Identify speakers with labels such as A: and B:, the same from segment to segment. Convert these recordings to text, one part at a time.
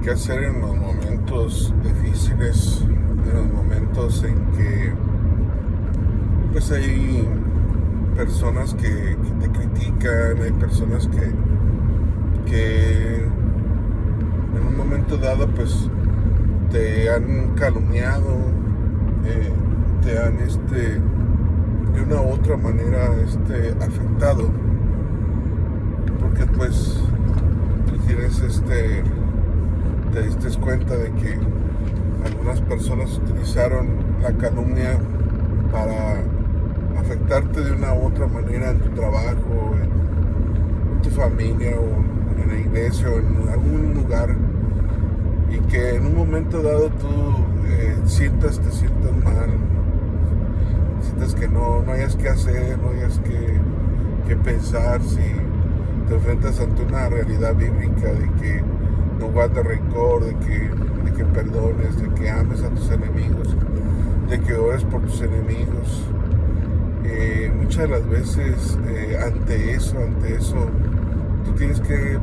A: qué hacer en los momentos difíciles, en los momentos en que pues hay personas que te critican, hay personas que en un momento dado pues te han calumniado, te han de una u otra manera afectado, porque pues tú tienes te diste cuenta de que algunas personas utilizaron la calumnia para afectarte de una u otra manera en tu trabajo, en tu familia o en la iglesia o en algún lugar, y que en un momento dado tú te sientas mal, sientas que no hayas que hacer, no hayas que pensar, si te enfrentas ante una realidad bíblica de que no guardes rencor, de que perdones, de que ames a tus enemigos, de que ores por tus enemigos. Muchas de las veces ante eso, tú tienes que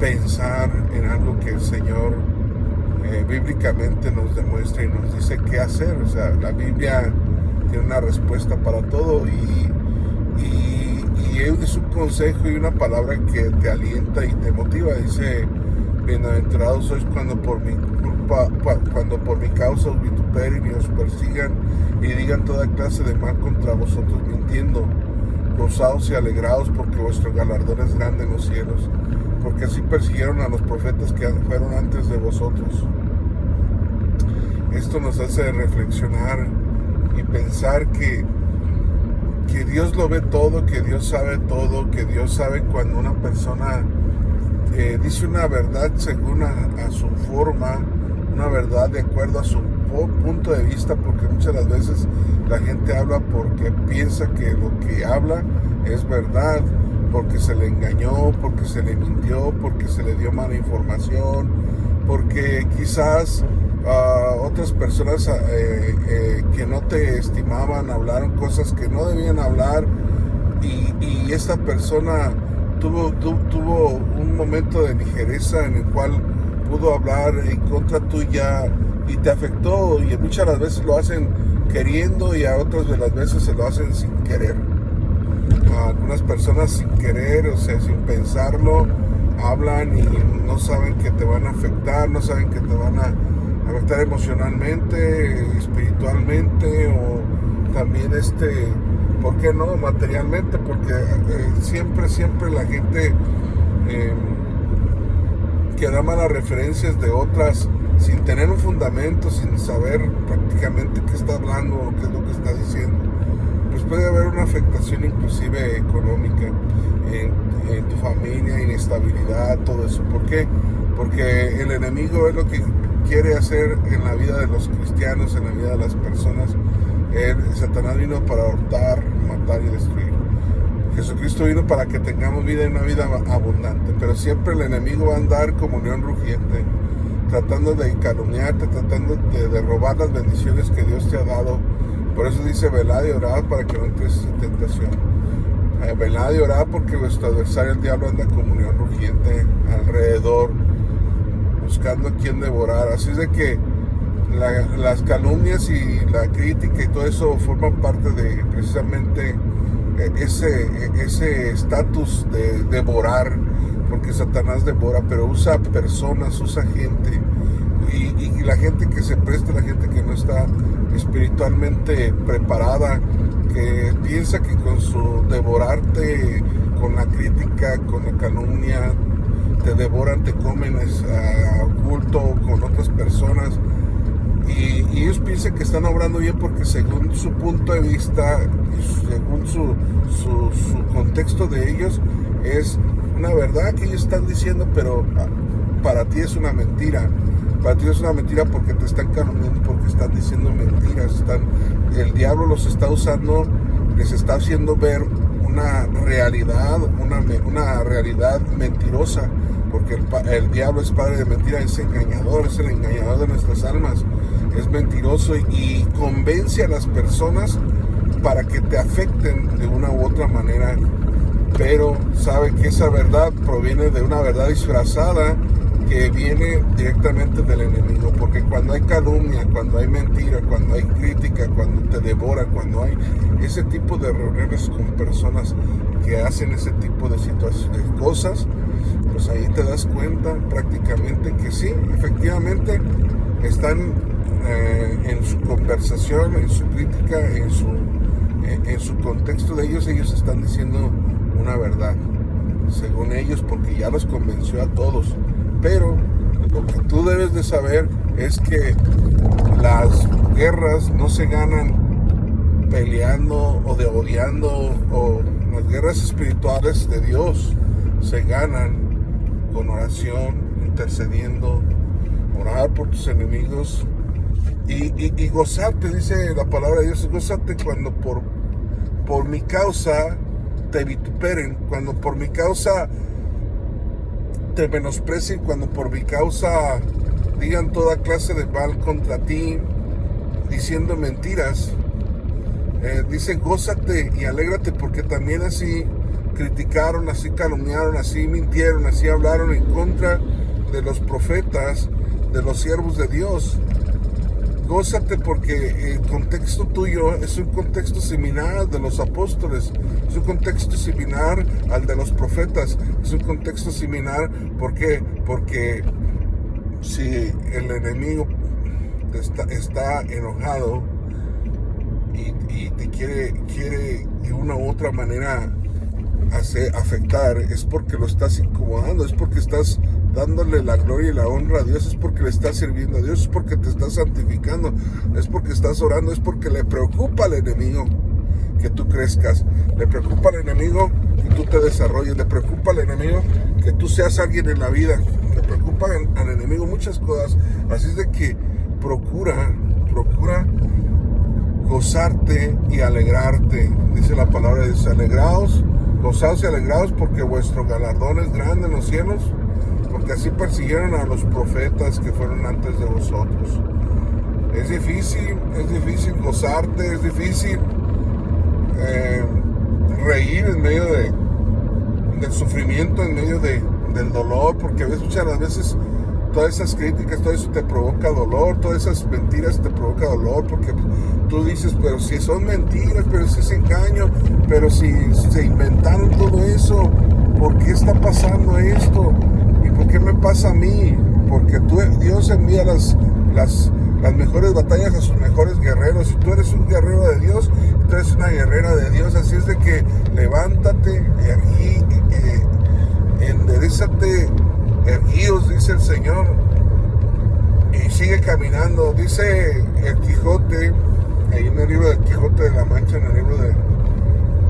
A: pensar en algo que el Señor bíblicamente nos demuestra y nos dice qué hacer. O sea, la Biblia tiene una respuesta para todo y es un consejo y una palabra que te alienta y te motiva. Dice: bienaventurados sois cuando por mi causa os vituperen y os persigan y digan toda clase de mal contra vosotros mintiendo. Gozaos y alegraos, porque vuestro galardón es grande en los cielos, porque así persiguieron a los profetas que fueron antes de vosotros. Esto nos hace reflexionar y pensar que Dios lo ve todo, que Dios sabe todo, que Dios sabe cuando una persona dice una verdad según a su forma, una verdad de acuerdo a su punto de vista, porque muchas de las veces la gente habla porque piensa que lo que habla es verdad, porque se le engañó, porque se le mintió, porque se le dio mala información, porque quizás otras personas que no te estimaban hablaron cosas que no debían hablar, y esta persona tuvo un momento de ligereza en el cual pudo hablar en contra tuya y te afectó, y muchas de las veces lo hacen queriendo y a otras de las veces se lo hacen sin querer. Algunas personas sin querer, o sea, sin pensarlo, hablan y no saben que te van a afectar, no saben que te van a afectar emocionalmente, espiritualmente, o también ¿por qué no? Materialmente, porque siempre la gente que da malas referencias de otras sin tener un fundamento, sin saber prácticamente qué está hablando o qué es lo que está diciendo, pues puede haber una afectación inclusive económica en tu familia, inestabilidad, todo eso. ¿Por qué? Porque el enemigo es lo que quiere hacer en la vida de los cristianos, en la vida de las personas. Satanás vino para hurtar, matar y destruir. Jesucristo vino para que tengamos vida y una vida abundante, pero siempre el enemigo va a andar como león rugiente, tratando de calumniarte, tratando de robar las bendiciones que Dios te ha dado. Por eso dice: velad y orad para que no entres en tentación. Velad y orad, porque vuestro adversario, el diablo, anda como león rugiente alrededor, buscando a quien devorar. Así es de que las calumnias y la crítica y todo eso forman parte de precisamente ese estatus de devorar, porque Satanás devora, pero usa personas, usa gente, y la gente que se presta, la gente que no está espiritualmente preparada, que piensa que con su devorarte, con la crítica, con la calumnia, te devoran, te comen oculto con otras personas, y ellos piensan que están obrando bien porque según su punto de vista y según su contexto de ellos es una verdad que ellos están diciendo, pero para ti es una mentira. Para ti es una mentira porque te están calumniando, porque están diciendo mentiras. El diablo los está usando, les está haciendo ver una realidad, una realidad mentirosa, porque el diablo es padre de mentira, es engañador, es el engañador de nuestras almas, es mentiroso y convence a las personas para que te afecten de una u otra manera, pero sabe que esa verdad proviene de una verdad disfrazada que viene directamente del enemigo, porque cuando hay calumnia, cuando hay mentira, cuando hay crítica, cuando te devora, cuando hay ese tipo de reuniones con personas que hacen ese tipo de situaciones, de cosas, pues ahí te das cuenta prácticamente que sí, efectivamente están en su conversación, en su crítica, en su contexto de ellos están diciendo una verdad, según ellos, porque ya los convenció a todos. Pero lo que tú debes de saber es que las guerras no se ganan peleando o de odiando, o las guerras espirituales de Dios se ganan con oración, intercediendo, orar por tus enemigos y gozarte, dice la palabra de Dios, gózate cuando por mi causa te vituperen, cuando por mi causa te menosprecien, cuando por mi causa digan toda clase de mal contra ti, diciendo mentiras. Dice, gózate y alégrate, porque también así criticaron, así calumniaron, así mintieron, así hablaron en contra de los profetas, de los siervos de Dios. Gózate porque el contexto tuyo es un contexto similar al de los apóstoles, es un contexto similar al de los profetas, es un contexto similar. ¿Por qué? Porque si el enemigo está enojado y te quiere de una u otra manera afectar, es porque lo estás incomodando, es porque estás dándole la gloria y la honra a Dios, es porque le estás sirviendo a Dios, es porque te estás santificando, es porque estás orando, es porque le preocupa al enemigo que tú crezcas, le preocupa al enemigo que tú te desarrolles, le preocupa al enemigo que tú seas alguien en la vida, le preocupa al enemigo muchas cosas. Así es de que procura gozarte y alegrarte. Dice la palabra de Dios, alegraos, gozaos y alegraos, porque vuestro galardón es grande en los cielos, porque así persiguieron a los profetas que fueron antes de vosotros. Es difícil gozarte, es difícil reír en medio del sufrimiento, en medio del dolor, porque muchas las veces todas esas críticas, todo eso te provoca dolor, todas esas mentiras te provoca dolor, porque tú dices, pero si son mentiras, pero si es engaño, pero si se inventaron todo eso, ¿por qué está pasando esto? ¿Y por qué me pasa a mí? Porque Dios envía las mejores batallas a sus mejores guerreros, y tú eres un guerrero de Dios, y tú eres una guerrera de Dios. Así es de que levántate y enderezate, erguíos, dice el Señor, y sigue caminando. Dice el Quijote, ahí en el libro del Quijote de la Mancha, en el libro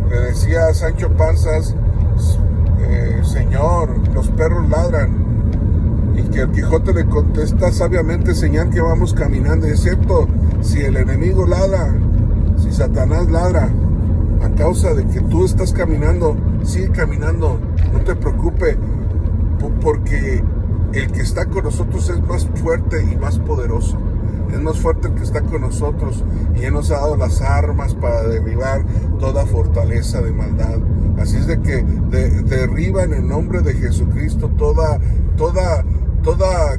A: le decía a Sancho Panzas, Señor, los perros ladran, y que el Quijote le contesta sabiamente, señal que vamos caminando. Y es cierto, si el enemigo ladra, si Satanás ladra, a causa de que tú estás caminando, sigue caminando, no te preocupes, porque el que está con nosotros es más fuerte y más poderoso. Es más fuerte el que está con nosotros, y Él nos ha dado las armas para derribar toda fortaleza de maldad. Así es de que derriba en el nombre de Jesucristo toda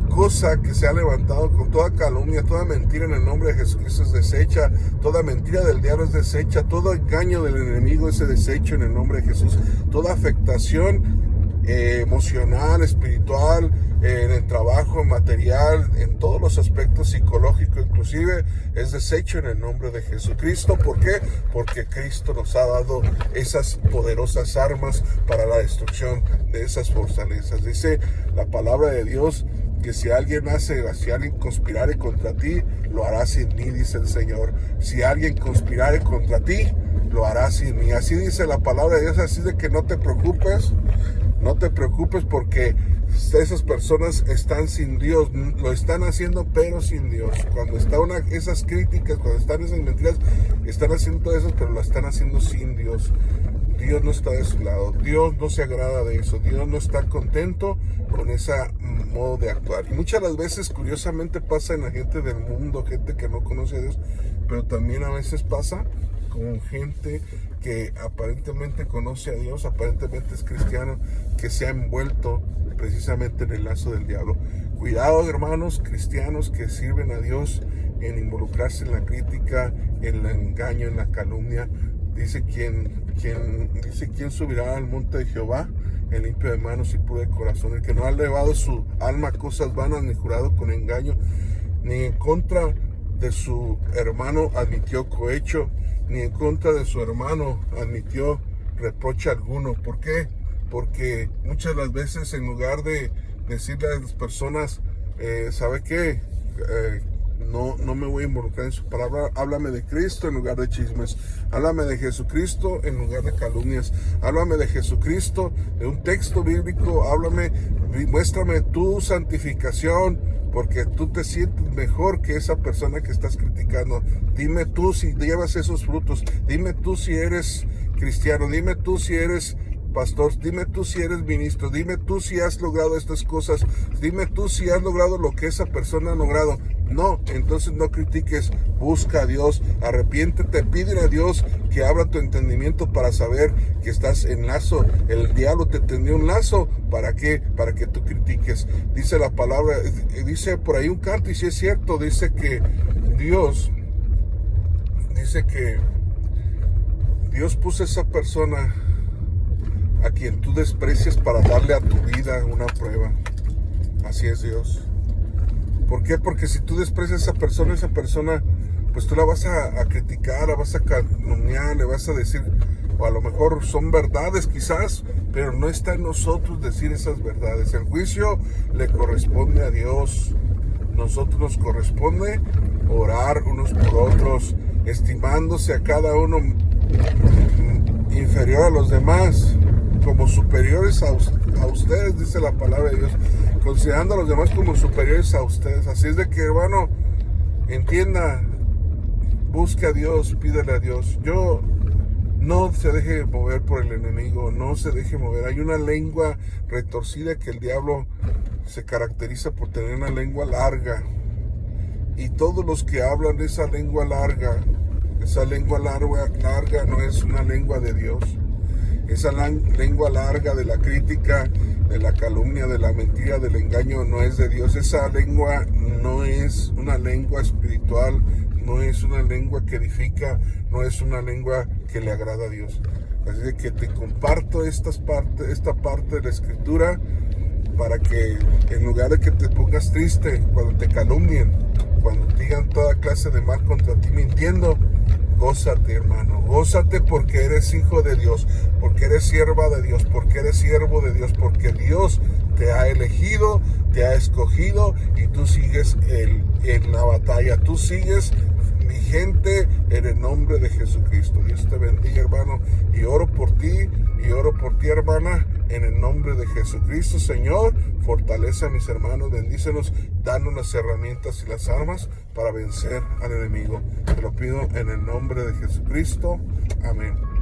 A: cosa que se ha levantado, con toda calumnia, toda mentira. En el nombre de Jesucristo es deshecha, toda mentira del diablo es deshecha, todo engaño del enemigo es deshecho en el nombre de Jesús. Toda afectación emocional, espiritual, en el trabajo, material, en todos los aspectos psicológicos inclusive, es deshecho en el nombre de Jesucristo. ¿Por qué? Porque Cristo nos ha dado esas poderosas armas para la destrucción de esas fortalezas. Dice la palabra de Dios que si alguien conspirare contra ti, lo hará sin mí, dice el Señor. Si alguien conspirare contra ti, lo hará sin mí. Así dice la palabra de Dios. Así de que no te preocupes, porque esas personas están sin Dios, lo están haciendo pero sin Dios. Cuando están esas críticas, cuando están esas mentiras, están haciendo todo eso, pero lo están haciendo sin Dios. Dios no está de su lado, Dios no se agrada de eso, Dios no está contento con ese modo de actuar. Y muchas las veces, curiosamente, pasa en la gente del mundo, gente que no conoce a Dios, pero también a veces pasa con gente que aparentemente conoce a Dios, aparentemente es cristiano, que se ha envuelto precisamente en el lazo del diablo. Cuidado, hermanos cristianos que sirven a Dios, en involucrarse en la crítica, en el engaño, en la calumnia. Dice quién subirá al monte de Jehová, el limpio de manos y puro de corazón, el que no ha elevado su alma a cosas vanas, ni jurado con engaño, ni en contra de su hermano admitió cohecho, ni en contra de su hermano admitió reproche alguno. ¿Por qué? Porque muchas de las veces, en lugar de decirle a las personas, ¿sabe qué? No me voy a involucrar en su palabra. Háblame de Cristo en lugar de chismes. Háblame de Jesucristo en lugar de calumnias. Háblame de Jesucristo, de un texto bíblico. Háblame, muéstrame tu santificación, porque tú te sientes mejor que esa persona que estás criticando. Dime tú si llevas esos frutos. Dime tú si eres cristiano. Dime tú si eres pastor. Dime tú si eres ministro. Dime tú si has logrado estas cosas. Dime tú si has logrado lo que esa persona ha logrado. No, entonces no critiques. Busca a Dios, arrepiéntete, pídele a Dios que abra tu entendimiento para saber que estás en lazo. El diablo te tendió un lazo. ¿Para qué? Para que tú critiques. Dice la palabra, dice por ahí un canto, y si es cierto, dice que Dios puso a esa persona a quien tú desprecias para darle a tu vida una prueba. Así es Dios. ¿Por qué? Porque si tú desprecias a esa persona, pues tú la vas a criticar, la vas a calumniar, le vas a decir, o a lo mejor son verdades quizás, pero no está en nosotros decir esas verdades. El juicio le corresponde a Dios. Nosotros nos corresponde orar unos por otros, estimándose a cada uno inferior a los demás, como superiores a ustedes, dice la palabra de Dios, considerando a los demás como superiores a ustedes. Así es de que, hermano, entienda, busque a Dios, pídele a Dios. No se deje mover por el enemigo, no se deje mover. Hay una lengua retorcida que el diablo se caracteriza por tener una lengua larga. Y todos los que hablan de esa lengua larga no es una lengua de Dios. Esa lengua larga de la crítica, de la calumnia, de la mentira, del engaño, no es de Dios. Esa lengua no es una lengua espiritual, no es una lengua que edifica, no es una lengua que le agrada a Dios. Así de que te comparto esta parte de la Escritura, para que en lugar de que te pongas triste cuando te calumnien, cuando te digan toda clase de mal contra ti mintiendo, gózate, hermano, gózate, porque eres hijo de Dios, porque eres sierva de Dios, porque eres siervo de Dios, porque Dios te ha elegido, te ha escogido, y tú sigues en la batalla, tú sigues vigente en el nombre de Jesucristo. Dios te bendiga, hermano, y oro por ti, hermana, en el nombre de Jesucristo. Señor, fortalece a mis hermanos, bendícenos, danos las herramientas y las armas para vencer al enemigo. Te lo pido en el nombre de Jesucristo. Amén.